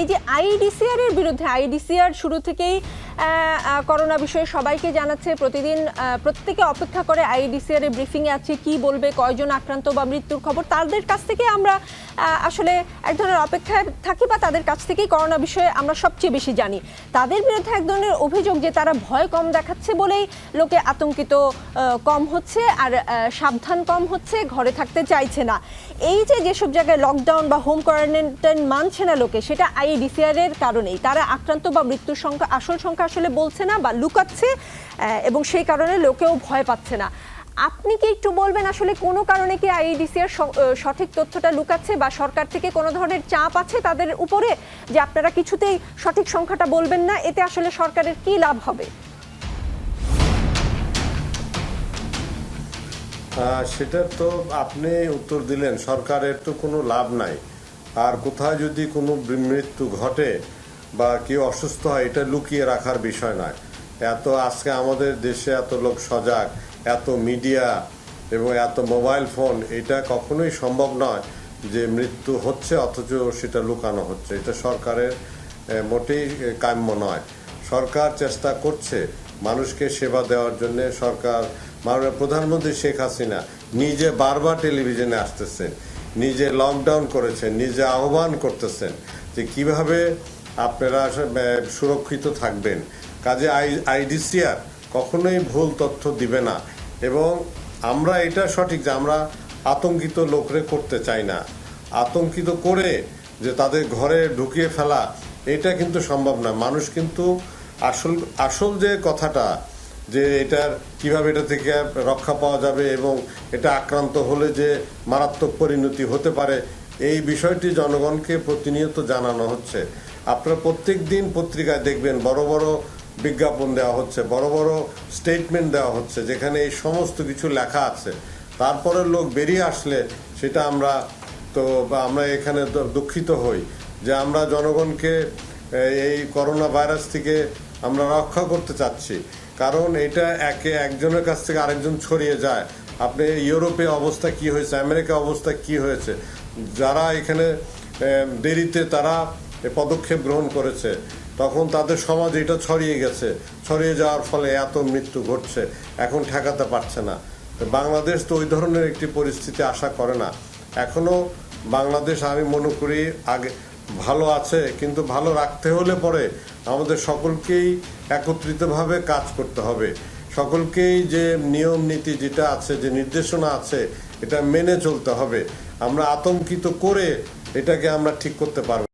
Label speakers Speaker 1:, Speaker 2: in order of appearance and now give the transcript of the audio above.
Speaker 1: এই যে আইডিসিআর এর বিরুদ্ধে, আইডিসিআর শুরু থেকেই করোনা বিষয়ে সবাইকে জানাচ্ছে, প্রতিদিন প্রত্যেকে অপেক্ষা করে আইডিসিআর এর ব্রিফিংয়ে আছে কি বলবে, কয়জন আক্রান্ত বা মৃত্যুর খবর। তাদের কাছ থেকে আমরা আসলে এক ধরনের অপেক্ষায় থাকি, বা তাদের কাছ থেকেই করোনা বিষয়ে আমরা সবচেয়ে বেশি জানি। তাদের বিরুদ্ধে এক ধরনের অভিযোগ যে তারা ভয় কম দেখাচ্ছে বলেই লোকে আতঙ্কিত কম হচ্ছে, আর সাবধান কম হচ্ছে, ঘরে থাকতে চাইছে না। এই যে যেসব জায়গায় লকডাউন বা হোম কোয়ারেন্টাইন মানছে না লোকে, সেটা আইডিসিআর এর কারণেই। তারা আক্রান্ত বা মৃত্যুর সংখ্যা, আসল সংখ্যা আসলে বলছে না বা লুকাচ্ছে, এবং সেই কারণে লোকেও ভয় পাচ্ছে না। আপনি কি একটু বলবেন আসলে কোনো কারণে কি আইডিসিআর সঠিক তথ্যটা লুকাচ্ছে, বা সরকার থেকে কোনো ধরনের চাপ আছে তাদের উপরে যে আপনারা কিছুতেই সঠিক সংখ্যাটা বলবেন না, এতে আসলে সরকারের কি লাভ হবে?
Speaker 2: সেটা তো আপনি উত্তর দিলেন, সরকারের তো কোনো লাভ নাই। আর কোথায় যদি কোনো মৃত্যু ঘটে বা কেউ অসুস্থ হয়, এটা লুকিয়ে রাখার বিষয় নয়। আজকে আমাদের দেশে এত লোক সজাগ, এত মিডিয়া এবং এত মোবাইল ফোন, এটা কখনোই সম্ভব নয় যে মৃত্যু হচ্ছে অথচ সেটা লুকানো হচ্ছে। এটা সরকারের মোটেই কাম্য নয়। সরকার চেষ্টা করছে মানুষকে সেবা দেওয়ার জন্য। মাননীয় প্রধানমন্ত্রী শেখ হাসিনা নিজে বারবার টেলিভিশনে আসতেছেন, নিজে লকডাউন করেছেন, নিজে আহ্বান করতেছেন যে কিভাবে আপনারা সুরক্ষিত থাকবেন। কাজে আইডিসিআর কখনোই ভুল তথ্য দিবে না। এবং আমরা এটা সঠিক যে আমরা আতঙ্কিত লোকরে করতে চাই না। আতঙ্কিত করে যে তাদের ঘরে ঢুকিয়ে ফেলা, এটা কিন্তু সম্ভব না। মানুষ কিন্তু আসল যে কথাটা, যে এটার কিভাবে এটা থেকে রক্ষা পাওয়া যাবে এবং এটা আক্রান্ত হলে যে মারাত্মক পরিণতি হতে পারে, এই বিষয়টি জনগণকে প্রতিনিয়ত জানানো হচ্ছে। আপনারা প্রত্যেক দিন পত্রিকায় দেখবেন বড় বড় বিজ্ঞাপন দেওয়া হচ্ছে, বড় বড় স্টেটমেন্ট দেওয়া হচ্ছে, যেখানে এই সমস্ত কিছু লেখা আছে। তারপরে লোক বেরিয়ে আসলে সেটা আমরা এখানে দুঃখিত হই যে আমরা জনগণকে এই করোনা ভাইরাস থেকে আমরা রক্ষা করতে চাচ্ছি। কারণ এটা একজনের কাছ থেকে আরেকজন ছড়িয়ে যায়। আপনি ইউরোপে অবস্থা কি হয়েছে, আমেরিকা অবস্থা কি হয়েছে, যারা এখানে দেরিতে তারা পদক্ষেপ গ্রহণ করেছে, তখন তাদের সমাজে এটা ছড়িয়ে গেছে। ছড়িয়ে যাওয়ার ফলে এত মৃত্যু ঘটছে, এখন ঠেকাতে পারছে না। বাংলাদেশ তো ওই ধরনের একটি পরিস্থিতি আশা করে না। এখনো বাংলাদেশ আমি মনে করি আগে ভালো আছে, কিন্তু ভালো রাখতে হলে পরে আমাদের সকলকেই একত্রিতভাবে কাজ করতে হবে। সকলকেই যে নিয়ম নীতি যেটা আছে, যে নির্দেশনা আছে, এটা মেনে চলতে হবে। আমরা আতঙ্কিত করে এটাকে আমরা ঠিক করতে পারবো।